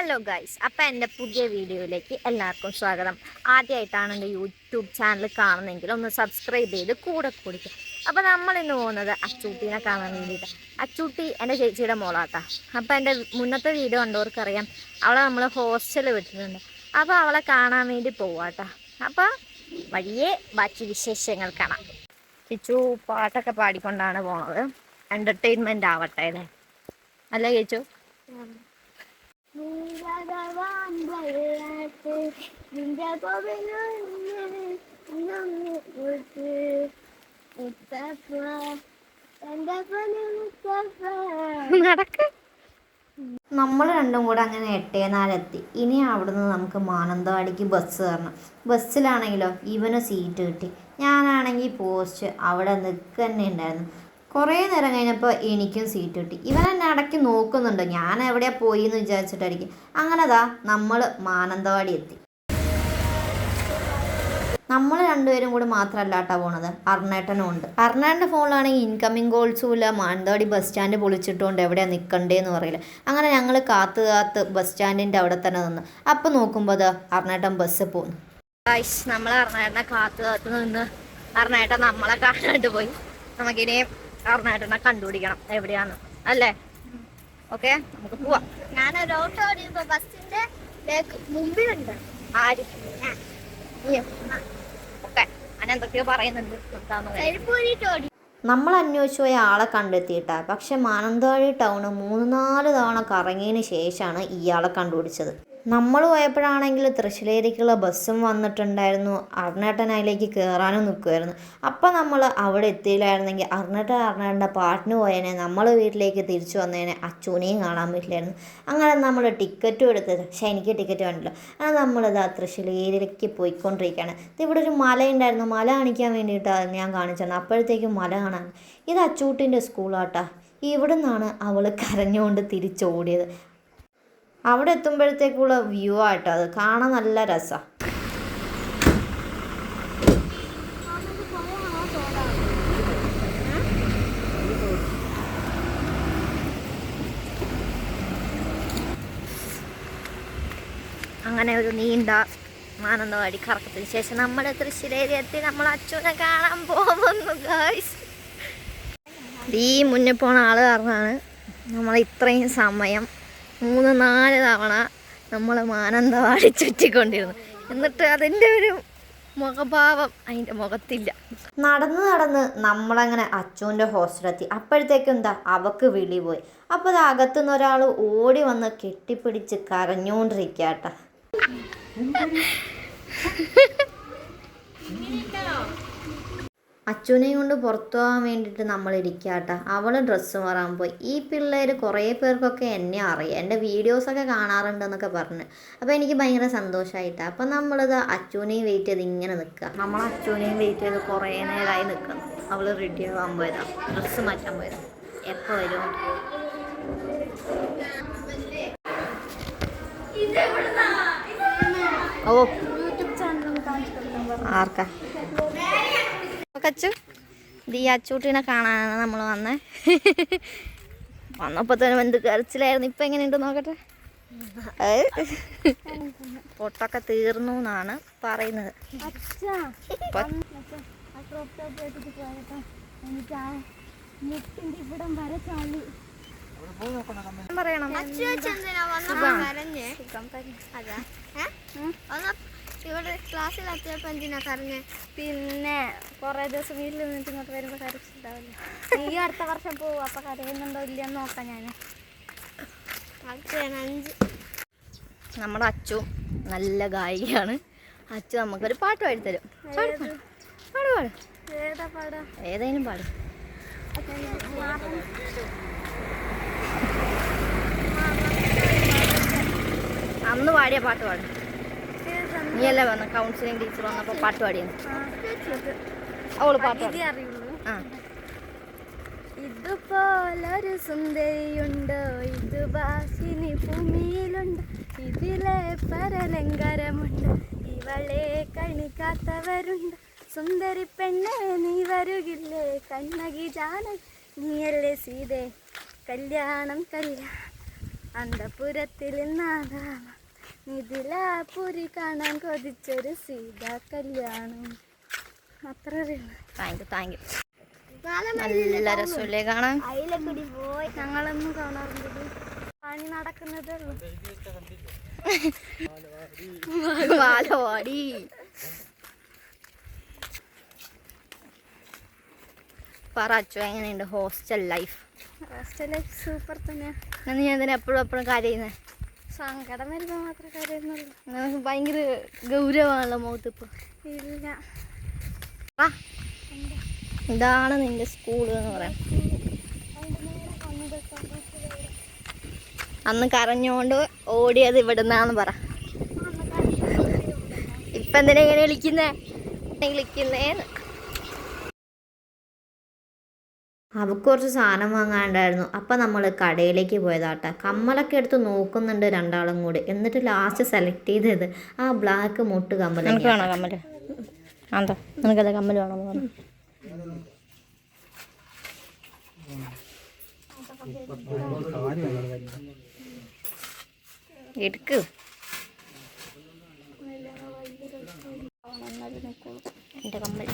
Hello guys, അപ്പം എൻ്റെ പുതിയ വീഡിയോയിലേക്ക് എല്ലാവർക്കും സ്വാഗതം. ആദ്യമായിട്ടാണ് എൻ്റെ യൂട്യൂബ് ചാനൽ കാണുന്നതെങ്കിൽ ഒന്ന് സബ്സ്ക്രൈബ് ചെയ്ത് കൂടെ കൊടുക്കുക. അപ്പോൾ നമ്മളിന്ന് പോകുന്നത് അച്ചൂട്ടീനെ കാണാൻ വേണ്ടിയിട്ട്. അച്ചൂട്ടി എൻ്റെ ചേച്ചിയുടെ മോളാട്ടാ. അപ്പോൾ എൻ്റെ മുന്നത്തെ വീഡിയോ കണ്ടവർക്കറിയാം, അവളെ നമ്മൾ ഹോസ്റ്റലിൽ വിട്ടിട്ടുണ്ട്. അപ്പോൾ അവളെ കാണാൻ വേണ്ടി പോവാട്ടാ. അപ്പോൾ വഴിയേ ബാക്കി വിശേഷങ്ങൾ കാണാം. ചേച്ചു പാട്ടൊക്കെ പാടിക്കൊണ്ടാണ് പോണത്. എൻ്റർടൈൻമെൻ്റ് ആവട്ടെ അല്ലേ, അല്ലേ ചേച്ചു? നമ്മൾ രണ്ടും കൂടെ അങ്ങനെ 8:04 ഇനി അവിടുന്ന് നമുക്ക് മാനന്തവാടിക്ക് ബസ് കയറണം. ബസ്സിലാണെങ്കിലോ ഇവന് സീറ്റ് കിട്ടി, ഞാനാണെങ്കിൽ പോസ്റ്റ് അവിടെ നിൽക്കുക തന്നെ ഉണ്ടായിരുന്നു. കുറേ നേരം കഴിഞ്ഞപ്പോൾ എനിക്കും സീറ്റ് കിട്ടി. ഇവൻ എന്നെ ഇടയ്ക്ക് നോക്കുന്നുണ്ട്, ഞാൻ എവിടെയാണ് പോയി എന്ന് വിചാരിച്ചിട്ടായിരിക്കും. അങ്ങനെതാ നമ്മൾ മാനന്തവാടി എത്തി. നമ്മൾ രണ്ടുപേരും കൂടി മാത്രമല്ല കേട്ടോ പോണത്, അർണേട്ടനും ഉണ്ട്. അർണേട്ടൻ്റെ ഫോണിലാണെങ്കിൽ ഇൻകമ്മിങ് കോൾസും ഇല്ല. മാനന്തവാടി ബസ് സ്റ്റാൻഡ് പൊളിച്ചിട്ടുകൊണ്ട് എവിടെയാണ് നിൽക്കണ്ടേന്ന് പറയില്ല. അങ്ങനെ ഞങ്ങൾ കാത്ത് ബസ് സ്റ്റാൻഡിൻ്റെ അവിടെ തന്നെ നിന്ന്. അപ്പം നോക്കുമ്പോൾ അത് അർണേട്ടൻ ബസ് പോകുന്നു. നമ്മൾ അർണേട്ടനെ കാത്ത് നിന്ന് അർണേട്ടൻ നമ്മളെ കാണാണ്ട് പോയി. നമുക്കിനി അർണേട്ടനെ കണ്ടുപിടിക്കണം എവിടെയാന്ന്, അല്ലേ? ഓക്കെ, നമുക്ക് പോവാം. ഞാനൊരു ഓട്ടോ ഓടിയപ്പോ ബസ്സിന്റെ മുമ്പിലുണ്ട്. ആര്? ഓക്കെ, ഞാനെന്തൊക്കെയോ പറയുന്നുണ്ട്. നമ്മൾ അന്വേഷിച്ച് പോയ ആളെ കണ്ടെത്തിയിട്ടാ. പക്ഷെ മാനന്തവാടി ടൗണ് 3-4 തവണ കറങ്ങിയതിന് ശേഷമാണ് ഇയാളെ കണ്ടുപിടിച്ചത്. നമ്മൾ പോയപ്പോഴാണെങ്കിൽ തൃശ്ശൂരേക്കുള്ള ബസ്സും വന്നിട്ടുണ്ടായിരുന്നു. അർണേട്ടൻ അതിലേക്ക് കയറാനും നിൽക്കുമായിരുന്നു. അപ്പം നമ്മൾ അവിടെ എത്തിയില്ലായിരുന്നെങ്കിൽ അർണേട്ടൻ്റെ പാട്ടിന് പോയതിനെ നമ്മൾ വീട്ടിലേക്ക് തിരിച്ചു വന്നതിനെ അച്ചൂനെയും കാണാൻ പറ്റില്ലായിരുന്നു. അങ്ങനെ നമ്മൾ ടിക്കറ്റും എടുത്തത്. പക്ഷേ എനിക്ക് ടിക്കറ്റ് വേണ്ടല്ലോ. അങ്ങനെ നമ്മളിതാ തൃശ്ശൂരേക്ക് പോയിക്കൊണ്ടിരിക്കുകയാണ്. ഇവിടെ ഒരു മലയുണ്ടായിരുന്നു, മല കാണിക്കാൻ വേണ്ടിയിട്ടാണ് ഞാൻ കാണിച്ചത്. അപ്പോഴത്തേക്കും മല കാണാൻ. ഇത് അച്ചൂട്ടിൻ്റെ സ്കൂളാട്ടാ. ഇവിടെ നിന്നാണ് അവൾ കരഞ്ഞുകൊണ്ട് തിരിച്ചോടിയത്. അവിടെ എത്തുമ്പോഴത്തേക്കുള്ള വ്യൂ ആട്ടോ, അത് കാണാൻ നല്ല രസമാണ്. അങ്ങനെ ഒരു നീണ്ട മാനന്തവാടി കറക്കത്തിന് ശേഷം നമ്മൾ തൃശ്ശൂരേരി എത്തി. നമ്മൾ അച്ഛനെ കാണാൻ പോകുന്നു ഗായ്സ്. ഈ മുന്നേ പോണ ആൾ കാരണമാണ് നമ്മൾ ഇത്രയും സമയം 3-4 തവണ നമ്മൾ മാനന്തവാടി ചുറ്റിക്കൊണ്ടിരുന്നു. എന്നിട്ട് അതിൻ്റെ ഒരു മുഖഭാവം അതിൻ്റെ മുഖത്തില്ല. നടന്ന് നമ്മളങ്ങനെ അച്ചുവിൻ്റെ ഹോസ്റ്റലെത്തി. അപ്പോഴത്തേക്കും എന്താ അവക്ക് വിളി പോയി. അപ്പോൾ അത് അകത്തുനിന്ന് ഒരാൾ ഓടി വന്ന് കെട്ടിപ്പിടിച്ച് കരഞ്ഞുകൊണ്ടിരിക്കാട്ട. അച്ഛനെയും കൊണ്ട് പുറത്തു പോകാൻ വേണ്ടിയിട്ട് നമ്മൾ ഇരിക്കാട്ട. അവൾ ഡ്രസ്സ് മാറാൻ പോയി. ഈ പിള്ളേർ കുറേ പേർക്കൊക്കെ എന്നെ അറിയാം, എൻ്റെ വീഡിയോസൊക്കെ കാണാറുണ്ടെന്നൊക്കെ പറഞ്ഞ്. അപ്പോൾ എനിക്ക് ഭയങ്കര സന്തോഷമായിട്ടാണ്. അപ്പം നമ്മളിത് അച്ഛനെയും വെയിറ്റ് ചെയ്ത് ഇങ്ങനെ നിൽക്കുക. നമ്മൾ അച്ഛനെയും വെയിറ്റ് ചെയ്ത് കുറേ നേരമായി നിൽക്കണം. അവൾ റെഡി ആവാൻ പോയതാണ്, ഡ്രസ്സ് മാറ്റാൻ പോയതാണ്. എപ്പോൾ വരും? ഓ, യൂട്യൂബ് ചാനൽ ആർക്കാ? അച്ചു, ഇത് ഈ അച്ചൂട്ടിനെ കാണാനാണ് നമ്മൾ വന്നേ. വന്നപ്പോൾ തന്നെ എന്ത് കരച്ചിലായിരുന്നു. ഇപ്പം എങ്ങനെയുണ്ട് നോക്കട്ടെ. പൊട്ടൊക്കെ തീർന്നു എന്നാണ് പറയുന്നത്. പറയണം ഇവിടെ ക്ലാസ്സിലെത്തിയപ്പോൾ എന്തിനാ കരഞ്ഞേ? പിന്നെ കുറേ ദിവസം വീട്ടിൽ നിന്നിട്ട് ഇങ്ങോട്ട് വരുമ്പോൾ കരച്ചിട്ടുണ്ടാവില്ല. ഈ അടുത്ത വർഷം പോവും, അപ്പം കരയുന്നുണ്ടോ ഇല്ലയെന്ന് നോക്കാം ഞാൻ. നമ്മുടെ അച്ചു നല്ല ഗായികയാണ്. അച്ചു നമുക്കൊരു പാട്ട് പാടിത്തരും. ഏതാ പാടാ? ഏതെങ്കിലും പാടും. അന്ന് പാടിയ പാട്ട് പാടും. നീയല്ലേ വന്ന കൗൺസിലിംഗ് ടീച്ചർ വന്നപ്പോൾ പാട്ട് പാടിയത്? അവള് പാട്ട് അറിയുള്ളൂ. ഇതുപോലൊരു സുന്ദരിയുണ്ടോ, ഇത് ഭാഷിനി ഭൂമിയിലുണ്ട്, ഇതിലെ പരലങ്കാരമുണ്ട്, ഇവളെ കണിക്കാത്തവരുണ്ട്, സുന്ദരി പെണ്ണെ നീ വരുകില്ലേ, കണ്ണകി ജാനകി നീയല്ലേ സീതേ, കല്യാണം കല്യാണം അന്തപുരത്തിൽ മിഥിലാപുരി കാണാൻ കൊതിച്ചൊരു സീതാ കല്യാണം. അത്ര താങ്ക് യു. നല്ല രസമല്ലേ കാണാൻ? പോയി ഞങ്ങളൊന്നും കാണാറുണ്ട്. പണി നടക്കുന്നതേ ഉള്ളൂ. ബാലവാടി. പറ അച്ചു, എങ്ങനെയുണ്ട് hostel life? Hostel life super തന്നെയാണ്. നീ എന്തിനാ എപ്പോഴും കരയുന്നത്? സങ്കടം വരുമ്പോൾ മാത്രമേ കരയുന്നുള്ളൂ. നമുക്ക് ഭയങ്കര ഗൗരവമാണല്ലോ മുഖത്ത് ഇപ്പോൾ. ഇല്ല, ഇതാണ് നിന്റെ സ്കൂൾ എന്ന് പറയാം. അന്ന് കരഞ്ഞോണ്ട് ഓടിയത് ഇവിടുന്നാന്ന് പറ. ഇപ്പൊ എന്തിനാ ഇങ്ങനെ വിളിക്കുന്നേന്ന്? അവൾക്ക് കുറച്ച് സാധനം വാങ്ങാണ്ടായിരുന്നു. അപ്പം നമ്മൾ കടയിലേക്ക് പോയതാട്ടെ. കമ്മലൊക്കെ എടുത്ത് നോക്കുന്നുണ്ട് രണ്ടാളും കൂടി. എന്നിട്ട് ലാസ്റ്റ് സെലക്ട് ചെയ്തത് ആ ബ്ലാക്ക് മുട്ട് കമ്മൽ. എനിക്ക് വേണോ കമ്മൽ? ആന്തോ നിനക്കത് കമ്മൽ വേണമെന്ന് പറഞ്ഞു. എടുക്ക്. എൻ്റെ കമ്മൽ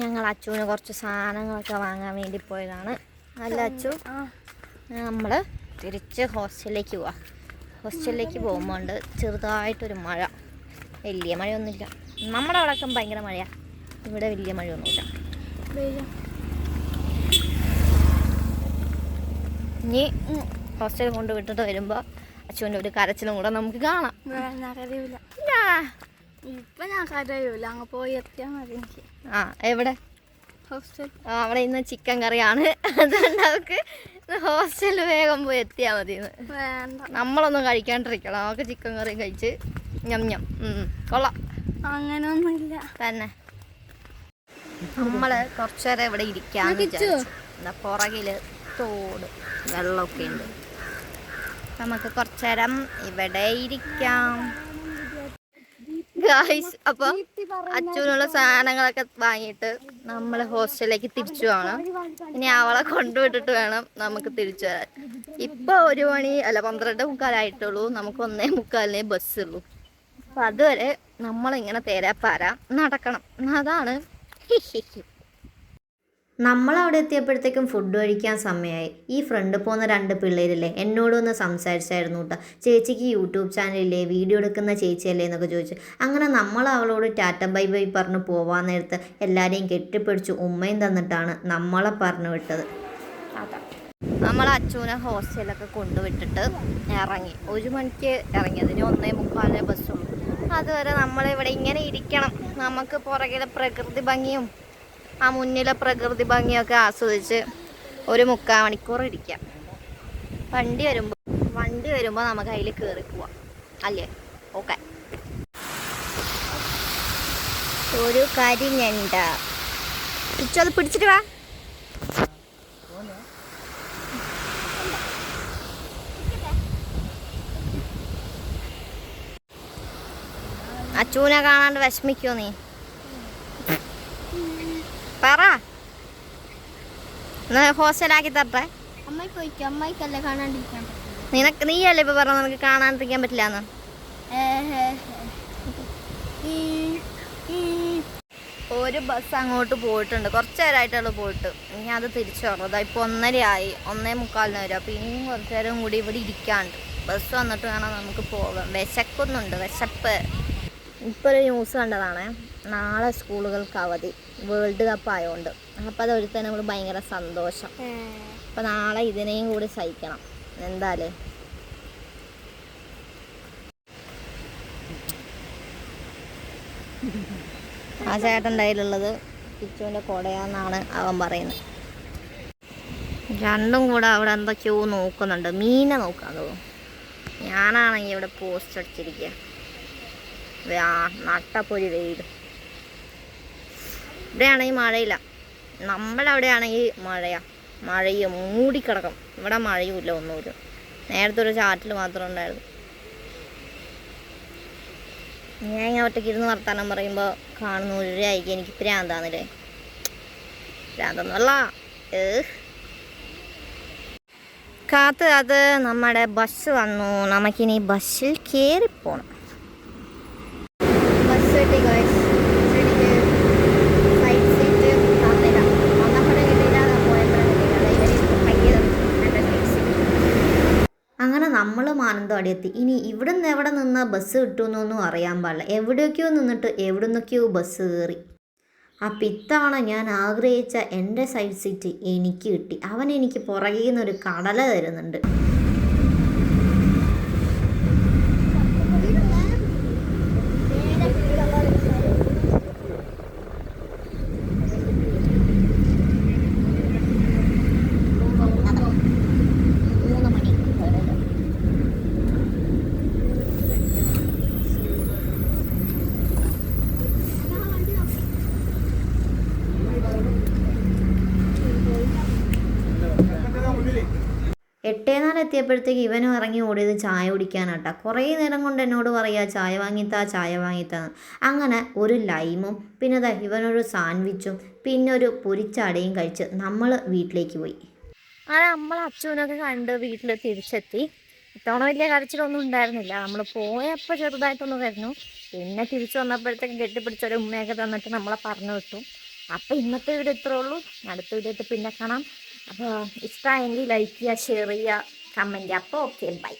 ഞങ്ങൾ അച്ചുവിന് കുറച്ച് സാധനങ്ങളൊക്കെ വാങ്ങാൻ വേണ്ടി പോയതാണ്. അല്ല അച്ചു, നമ്മൾ തിരിച്ച് ഹോസ്റ്റലിലേക്ക് പോവാം. ഹോസ്റ്റലിലേക്ക് പോകുമ്പോൾ ചെറുതായിട്ടൊരു മഴ. വലിയ മഴയൊന്നുമില്ല. നമ്മുടെ അവിടെയൊക്കെ ഭയങ്കര മഴയാണ്. ഇവിടെ വലിയ മഴയൊന്നുമില്ല. ഇനി ഹോസ്റ്റലിൽ കൊണ്ട് വിട്ടിട്ട് വരുമ്പോൾ അച്ചുവിൻ്റെ ഒരു കരച്ചിലും കൂടെ നമുക്ക് കാണാം. കരയൂല. ഇപ്പം ഞാൻ കരയൂല. അങ്ങ് പോയി എത്തിയാൽ മതി എനിക്ക്. ആ, എവിടെ? ഹോസ്റ്റൽ. അവിടെ ഇന്ന് ചിക്കൻ കറിയാണ്. അതുകൊണ്ട് അവർക്ക് ഹോസ്റ്റലിൽ വേഗം പോയി എത്തിയാൽ മതി. വേണ്ട, നമ്മളൊന്നും കഴിക്കാണ്ടിരിക്കണം. അവർക്ക് ചിക്കൻ കറി കഴിച്ച് ഞം കൊള്ളാം. അങ്ങനെയൊന്നുമില്ല തന്നെ. നമ്മൾ കുറച്ചു നേരം ഇവിടെ ഇരിക്കാന്ന് വിചാരിച്ചു. പുറകില് തോട്, വെള്ളമൊക്കെ ഉണ്ട്. നമുക്ക് കുറച്ചു നേരം ഇവിടെ ഇരിക്കാം ഗായ്സ്. അപ്പോൾ അച്ഛനുള്ള സാധനങ്ങളൊക്കെ വാങ്ങിയിട്ട് നമ്മൾ ഹോസ്റ്റലിലേക്ക് തിരിച്ചു പോകണം. ഇനി അവളെ കൊണ്ടുവിട്ടിട്ട് വേണം നമുക്ക് തിരിച്ചു വരാൻ. ഇപ്പോൾ 1 മണി അല്ല 12:45 നമുക്ക് 1:45 ബസ്സുള്ളൂ. അപ്പം അതുവരെ നമ്മളിങ്ങനെ തേരാപ്പാര നടക്കണം. അതാണ്. നമ്മളവിടെ എത്തിയപ്പോഴത്തേക്കും ഫുഡ് കഴിക്കാൻ സമയമായി. ഈ ഫ്രണ്ട് പോകുന്ന 2 പിള്ളേരില്ലേ എന്നോടൊന്ന് സംസാരിച്ചായിരുന്നു കേട്ടോ. ചേച്ചിക്ക് യൂട്യൂബ് ചാനലില്ലേ, വീഡിയോ എടുക്കുന്ന ചേച്ചിയല്ലേ എന്നൊക്കെ ചോദിച്ചു. അങ്ങനെ നമ്മൾ അവളോട് ടാറ്റ ബൈ ബൈ പറഞ്ഞ് പോവാൻ നേരത്ത് എല്ലാവരെയും കെട്ടിപ്പിടിച്ച് ഉമ്മയും തന്നിട്ടാണ് നമ്മളെ പറഞ്ഞു വിട്ടത്. നമ്മൾ അച്ഛനെ ഹോസ്റ്റലൊക്കെ കൊണ്ടുവിട്ടിട്ട് ഇറങ്ങി. 1 മണിക്ക് ഇറങ്ങിയതിന് 1:45 ബസ്സുള്ളൂ. അതുവരെ നമ്മളിവിടെ ഇങ്ങനെ ഇരിക്കണം. നമുക്ക് പുറകിലെ പ്രകൃതി ഭംഗിയും ആ മുന്നിലെ പ്രകൃതി ഭംഗിയൊക്കെ ആസ്വദിച്ച് 1/4 മണിക്കൂർ ഇരിക്കാം. വണ്ടി വരുമ്പോൾ നമുക്ക് അതിൽ കയറി പോവാം അല്ലേ? ഓക്കെ. ഒരു കരിഞ്ഞണ്ട പിച്ചു, അത് പിടിച്ചിട്ട് വാ. അച്ചൂനെ കാണാണ്ട് വിഷമിക്കോ നീ? പറ. ഹോസ്റ്റലാക്കി തരട്ടെ? അമ്മയ്ക്കല്ലേ കാണാണ്ടിരിക്കാൻ. നീയല്ലേ ഇപ്പൊ പറഞ്ഞ നമുക്ക് കാണാണ്ടിരിക്കാൻ പറ്റില്ലാന്ന്. ഒരു ബസ് അങ്ങോട്ട് പോയിട്ടുണ്ട്. കുറച്ച് നേരമായിട്ടുള്ളൂ പോയിട്ട്. ഇനി അത് തിരിച്ചു വരണം. അതാ ഇപ്പോൾ 1:30 1:45 വരും. അപ്പോൾ ഇനിയും കുറച്ച് നേരം കൂടി ഇവിടെ ഇരിക്കാണ്ട്. ബസ് വന്നിട്ട് വേണം നമുക്ക് പോകാം. വിശക്കുന്നുണ്ട്, വിശപ്പ്. ഇപ്പോൾ ഒരു ന്യൂസ് കണ്ടതാണ്, നാളെ സ്കൂളുകൾക്ക് അവധി, വേൾഡ് കപ്പ് ആയതുകൊണ്ട്. അപ്പോൾ അത് ഒരുത്തനും കൂടി ഭയങ്കര സന്തോഷം. അപ്പോൾ നാളെ ഇതിനെയും കൂടി സഹിക്കണം. എന്തായാലും ആ ചേട്ടൻ്റെ കയ്യിലുള്ളത് കിച്ചുവിൻ്റെ കുടയാന്നാണ് അവൻ പറയുന്നത്. രണ്ടും കൂടെ അവിടെ എന്തൊക്കെയോ നോക്കുന്നുണ്ട്. മീനെ നോക്കാൻ തോന്നും. ഞാനാണെങ്കിൽ ഇവിടെ പോസ്റ്റ് അടിച്ചിരിക്കുക. നട്ടപ്പൊരി വെയിൽ. ഇവിടെയാണെങ്കിൽ മഴയില്ല, നമ്മളവിടെയാണെങ്കിൽ മഴയും മൂടിക്കിടക്കും. ഇവിടെ മഴയുമില്ല, ഒന്നുമില്ല. നേരത്തെ ഒരു ചാറ്റിൽ മാത്രം ഉണ്ടായിരുന്നു. ഞാൻ ഇങ്ങനെ ഒറ്റയ്ക്ക് ഇരുന്ന് വർത്താനം പറയുമ്പോൾ കാണുന്ന ഒരു ആയിക്കും എനിക്ക് ഭ്രാന്താന്നില്ലേ. ഭ്രാന്തൊന്നുമല്ല. കാത്ത് നമ്മുടെ ബസ് വന്നു. നമുക്കിനി ബസ്സിൽ കയറിപ്പോണം. ബസ് കിട്ടി ഗൈസ്. സൈഡ് സീറ്റ് തന്നില്ല, വന്നപ്പോഴും കിട്ടിയില്ല, പോയപ്പോഴും കിട്ടിയില്ല. അങ്ങനെ നമ്മൾ മാനന്തവാടി എത്തി. ഇനി ഇവിടുന്ന് എവിടെ നിന്ന് ബസ് കിട്ടുമെന്നൊന്നും അറിയാൻ പാടില്ല. എവിടെയൊക്കെയോ നിന്നിട്ട് എവിടുന്നൊക്കെയോ ബസ് കയറി. അപ്പം ഇത്തവണ ഞാൻ ആഗ്രഹിച്ച എൻ്റെ സൈഡ് സീറ്റ് എനിക്ക് കിട്ടി. അവൻ എനിക്ക് പുറകിൽ നിന്നൊരു കടല തരുന്നുണ്ട്. എട്ടേനാല് എത്തിയപ്പോഴത്തേക്ക് ഇവനും ഇറങ്ങി ഓടിയത് ചായ കുടിക്കാനാട്ടാ. കുറേ നേരം കൊണ്ട് എന്നോട് പറയുക ചായ വാങ്ങിത്താന്ന്. അങ്ങനെ ഒരു ലൈമും പിന്നെ ദാ ഇവനൊരു സാൻഡ്വിച്ചും പിന്നെ ഒരു പൊരിച്ചടയും കഴിച്ച് നമ്മൾ വീട്ടിലേക്ക് പോയി. അങ്ങനെ നമ്മൾ അച്ഛനൊക്കെ കണ്ട് വീട്ടിൽ തിരിച്ചെത്തി. ഇത്തവണ വലിയ കരച്ചിലൊന്നും ഉണ്ടായിരുന്നില്ല. നമ്മൾ പോയപ്പോൾ ചെറുതായിട്ടൊന്ന് കരഞ്ഞു. പിന്നെ തിരിച്ചു വന്നപ്പോഴത്തേക്കും കെട്ടിപ്പിടിച്ചൊരു ഉമ്മയൊക്കെ തന്നിട്ട് നമ്മളെ പറഞ്ഞു വിട്ടു. അപ്പോൾ ഇന്നത്തെ വീഡിയോ ഇത്രേ ഉള്ളൂ. അടുത്ത വീഡിയോ പിന്നെ കാണാം. അപ്പോൾ ഇഷ്ടമായെങ്കിൽ ലൈക്ക് ചെയ്യുക, ഷെയർ ചെയ്യുക, കമൻറ്റ് ചെയ്യുക. അപ്പോൾ ഓക്കെ, ബൈ.